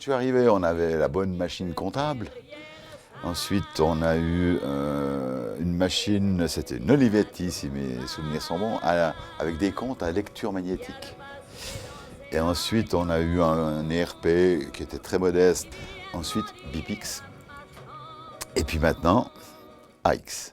suis arrivé, on avait la bonne machine comptable. Ensuite, on a eu une machine, c'était une Olivetti, si mes souvenirs sont bons, avec des comptes à lecture magnétique. Et ensuite, on a eu un ERP qui était très modeste. Ensuite, Bipix. Et puis maintenant, AX.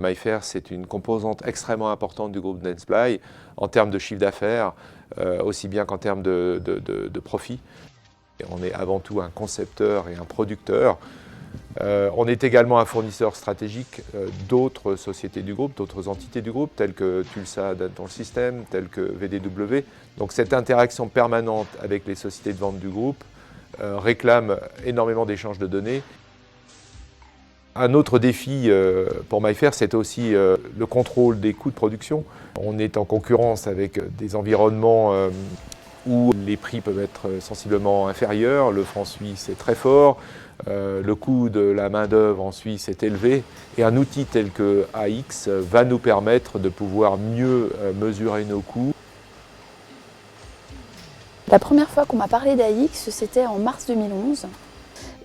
MyFair, c'est une composante extrêmement importante du groupe Dentsply en termes de chiffre d'affaires, aussi bien qu'en termes de profit. Et on est avant tout un concepteur et un producteur. On est également un fournisseur stratégique d'autres sociétés du groupe, d'autres entités du groupe, telles que Tulsa Dental System, telles que VDW. Donc cette interaction permanente avec les sociétés de vente du groupe réclame énormément d'échanges de données. Un autre défi pour MyFair, c'est aussi le contrôle des coûts de production. On est en concurrence avec des environnements où les prix peuvent être sensiblement inférieurs. Le franc suisse est très fort, le coût de la main-d'œuvre en Suisse est élevé. Et un outil tel que AX va nous permettre de pouvoir mieux mesurer nos coûts. La première fois qu'on m'a parlé d'AX, c'était en mars 2011.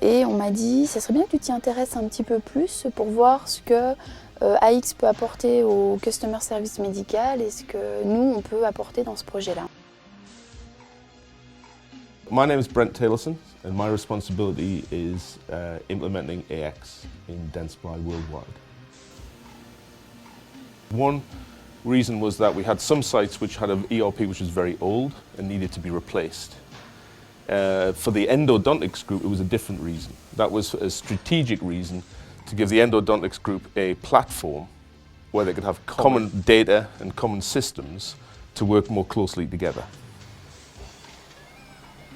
Et on m'a dit, ça serait bien que tu t'y intéresses un petit peu plus pour voir ce que AX peut apporter au Customer Service médical et ce que nous, on peut apporter dans ce projet-là. My name is Brent Taylorson and my responsibility is implementing AX in Dentsply worldwide. One reason was that we had some sites which had an ERP which was very old and needed to be replaced. For the endodontics group, it was a different reason. That was a strategic reason to give the endodontics group a platform where they could have common data and common systems to work more closely together.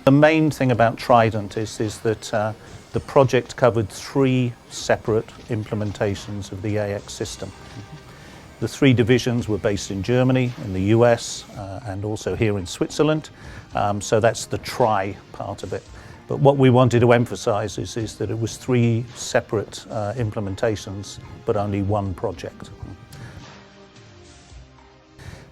The main thing about Trident is that the project covered 3 separate implementations of the AX system. The 3 divisions were based in Germany, in the US, and also here in Switzerland. So that's the try part of it. But what we wanted to emphasize is that it was 3 separate implementations, but only one project.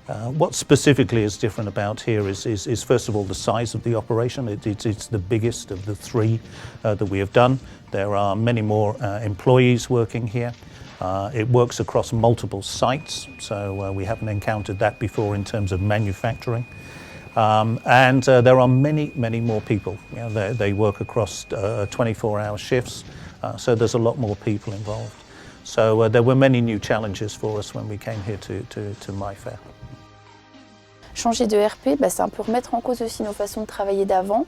What specifically is different about here is first of all the size of the operation. It's the biggest of the 3 that we have done. There are many more employees working here. It works across multiple sites, so we haven't encountered that before in terms of manufacturing. And there are many more people. You know, they work across 24-hour shifts, so there's a lot more people involved. So there were many new challenges for us when we came here to MyFair. Changer de RP, c'est un peu remettre en cause aussi nos façons de travailler d'avant.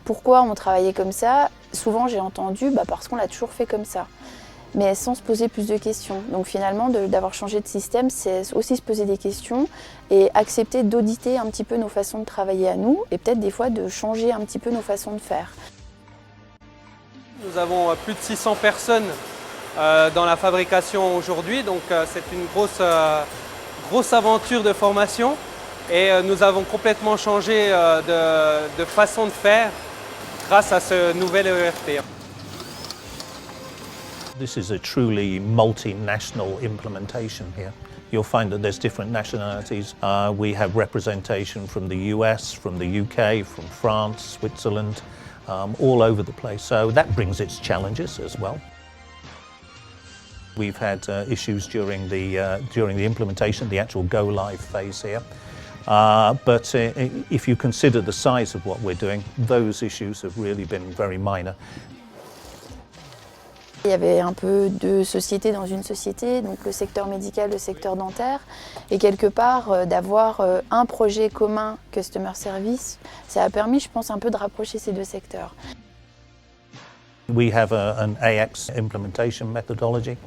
Pourquoi on travaillait comme ça? Souvent j'ai entendu parce qu'on l'a toujours fait comme ça, mais sans se poser plus de questions. Donc finalement, d'avoir changé de système, c'est aussi se poser des questions et accepter d'auditer un petit peu nos façons de travailler à nous et peut-être des fois de changer un petit peu nos façons de faire. Nous avons plus de 600 personnes dans la fabrication aujourd'hui, donc c'est une grosse aventure de formation et nous avons complètement changé de façon de faire grâce à ce nouvel ERP. This is a truly multinational implementation here. You'll find that there's different nationalities. We have representation from the US, from the UK, from France, Switzerland, all over the place. So that brings its challenges as well. We've had issues during the implementation, the actual go-live phase here. But if you consider the size of what we're doing, those issues have really been very minor. Il y avait un peu de société dans une société, donc le secteur médical, le secteur dentaire, et quelque part d'avoir un projet commun Customer Service, ça a permis, je pense, un peu de rapprocher ces 2 secteurs. We have an AX implementation methodology,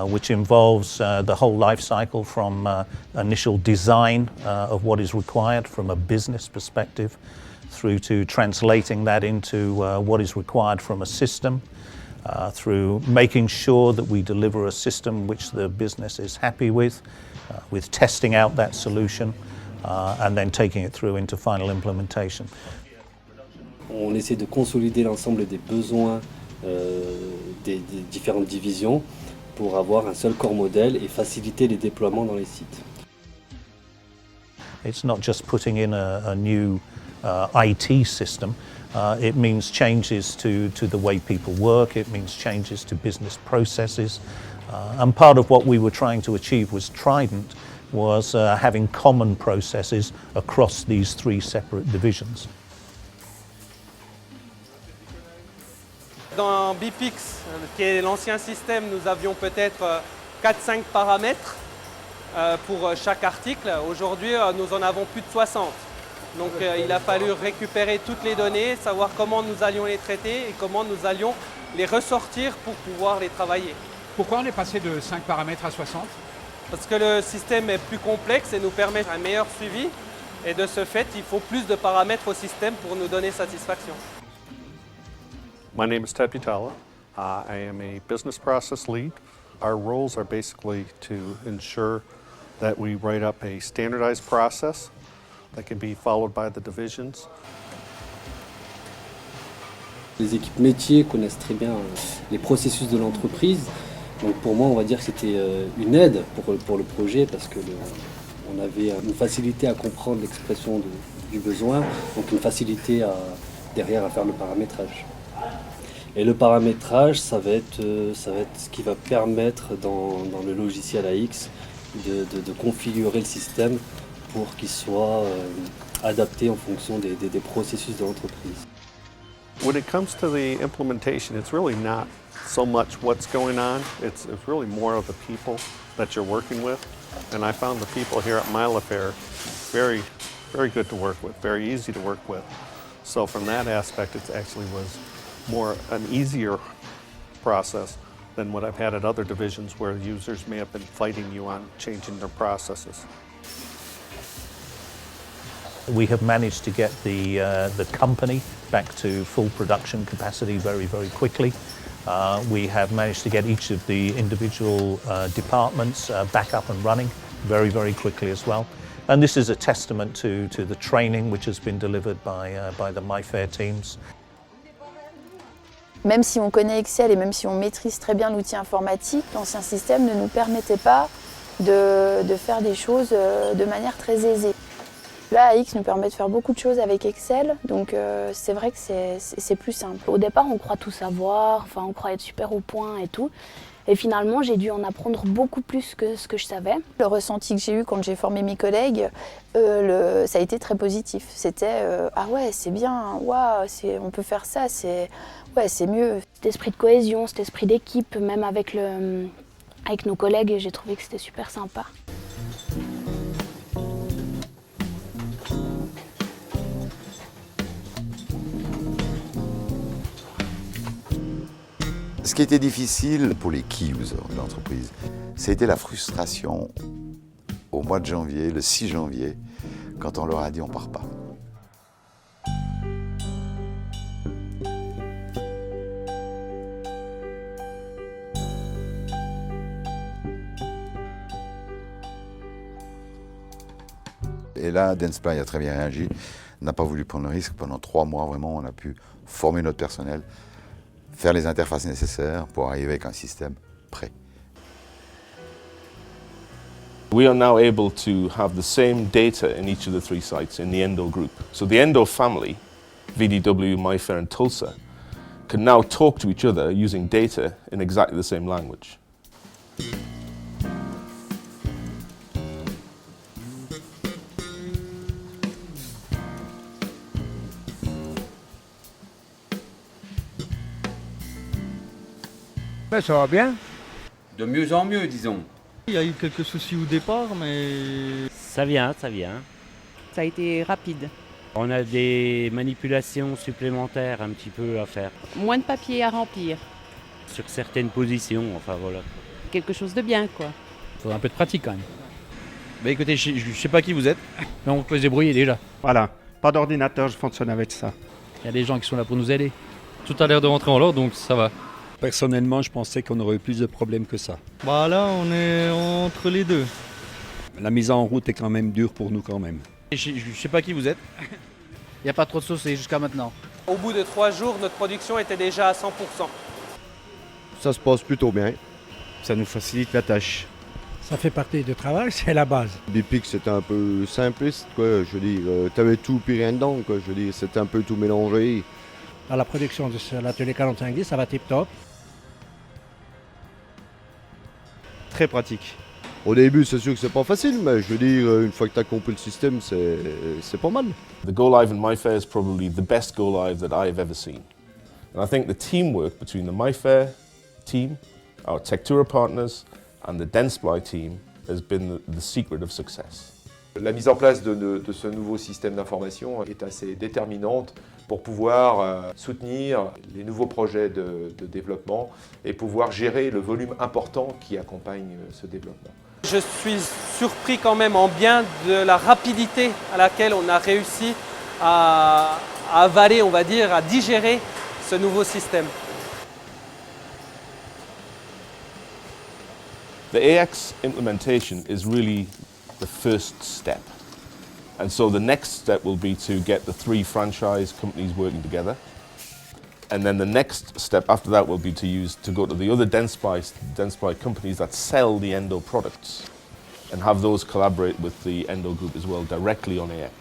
which involves the whole life cycle from initial design of what is required from a business perspective, through to translating that into what is required from a system, through making sure that we deliver a system which the business is happy with, with testing out that solution and then taking it through into final implementation. On essaie de consolider l'ensemble des besoins des différentes divisions pour avoir un seul corps modèle et faciliter les déploiements dans les sites. It's not just putting in a new IT system, it means changes to the way people work, it means changes to business processes. And part of what we were trying to achieve was Trident, was having common processes across these three separate divisions. Dans BPix, qui est l'ancien système, nous avions peut-être 4-5 paramètres pour chaque article. Aujourd'hui, nous en avons plus de 60. Donc il a fallu récupérer toutes les données, savoir comment nous allions les traiter et comment nous allions les ressortir pour pouvoir les travailler. Pourquoi on est passé de 5 paramètres à 60 ? Parce que le système est plus complexe et nous permet un meilleur suivi. Et de ce fait, il faut plus de paramètres au système pour nous donner satisfaction. My name is Ted Butala. I am a business process lead. Our roles are basically to ensure that we write up a standardized process that can be followed by the divisions. Les équipes métiers connaissent très bien les processus de l'entreprise. Donc pour moi, on va dire que c'était une aide pour le projet parce que on avait une facilité à comprendre l'expression du besoin, donc une facilité derrière à faire le paramétrage. Et le paramétrage, ça va être ce qui va permettre dans le logiciel AX de configurer le système pour qu'il soit adapté en fonction des processus de l'entreprise. When it comes to the implementation, it's really not so much what's going on. It's really more of the people that you're working with. And I found the people here at Milefair very, very good to work with, very easy to work with. So from that aspect, it actually was more an easier process than what I've had at other divisions where users may have been fighting you on changing their processes. We have managed to get the company back to full production capacity very, very quickly. We have managed to get each of the individual departments back up and running very, very quickly as well. And this is a testament to the training which has been delivered by the MyFair teams. Même si on connaît Excel et même si on maîtrise très bien l'outil informatique, l'ancien système ne nous permettait pas de faire des choses de manière très aisée. Là, AX nous permet de faire beaucoup de choses avec Excel, donc c'est vrai que c'est plus simple. Au départ, on croit tout savoir, enfin, on croit être super au point et tout. Et finalement, j'ai dû en apprendre beaucoup plus que ce que je savais. Le ressenti que j'ai eu quand j'ai formé mes collègues, ça a été très positif. C'était ah ouais, c'est bien, wow, on peut faire ça, c'est mieux. Cet esprit de cohésion, cet esprit d'équipe, même avec nos collègues, j'ai trouvé que c'était super sympa. Ce qui était difficile pour les key users de l'entreprise, c'était la frustration au mois de janvier, le 6 janvier, quand on leur a dit on part pas. Et là, Dentsply a très bien réagi, n'a pas voulu prendre le risque. Pendant 3 mois, vraiment, on a pu former notre personnel, faire les interfaces nécessaires pour arriver avec un système prêt. We are now able to have the same data in each of the 3 sites in the Endo group. So the Endo family, VDW, MyFair and Tulsa, can now talk to each other using data in exactly the same language. Ben, ça va bien. De mieux en mieux, disons. Il y a eu quelques soucis au départ, mais... Ça vient, ça vient. Ça a été rapide. On a des manipulations supplémentaires un petit peu à faire. Moins de papier à remplir. Sur certaines positions, enfin voilà. Quelque chose de bien, quoi. Il faudra un peu de pratique quand même. Bah écoutez, je sais pas qui vous êtes, mais on peut se débrouiller déjà. Voilà, pas d'ordinateur, je fonctionne avec ça. Il y a des gens qui sont là pour nous aider. Tout a l'air de rentrer en l'ordre, donc ça va. Personnellement, je pensais qu'on aurait eu plus de problèmes que ça. Bah là, on est entre les deux. La mise en route est quand même dure pour nous quand même. Je sais pas qui vous êtes. Il n'y a pas trop de saucé jusqu'à maintenant. Au bout de 3 jours, notre production était déjà à 100%. Ça se passe plutôt bien. Ça nous facilite la tâche. Ça fait partie du travail, c'est la base. Des pics, c'était un peu simpliste, quoi. Je veux dire, t'avais tout puis rien dedans, quoi. Je veux dire, c'était un peu tout mélangé. Dans la production de l'atelier 4510, ça va tip top. Très pratique. Au début, c'est sûr que c'est pas facile, mais je veux dire, une fois que tu as compris le système, c'est pas mal. The Go Live in MyFair is probably the best Go Live that I've ever seen. And I think the teamwork between the MyFair team, our Tektura partners, and the Dentsply team has been the secret of success. La mise en place de ce nouveau système d'information est assez déterminante pour pouvoir soutenir les nouveaux projets de développement et pouvoir gérer le volume important qui accompagne ce développement. Je suis surpris quand même en bien de la rapidité à laquelle on a réussi à avaler, on va dire, à digérer ce nouveau système. The AX implementation is really the first step. And so the next step will be to get the 3 franchise companies working together. And then the next step after that will be to go to the other Dentsply companies that sell the Endo products and have those collaborate with the Endo group as well directly on AX.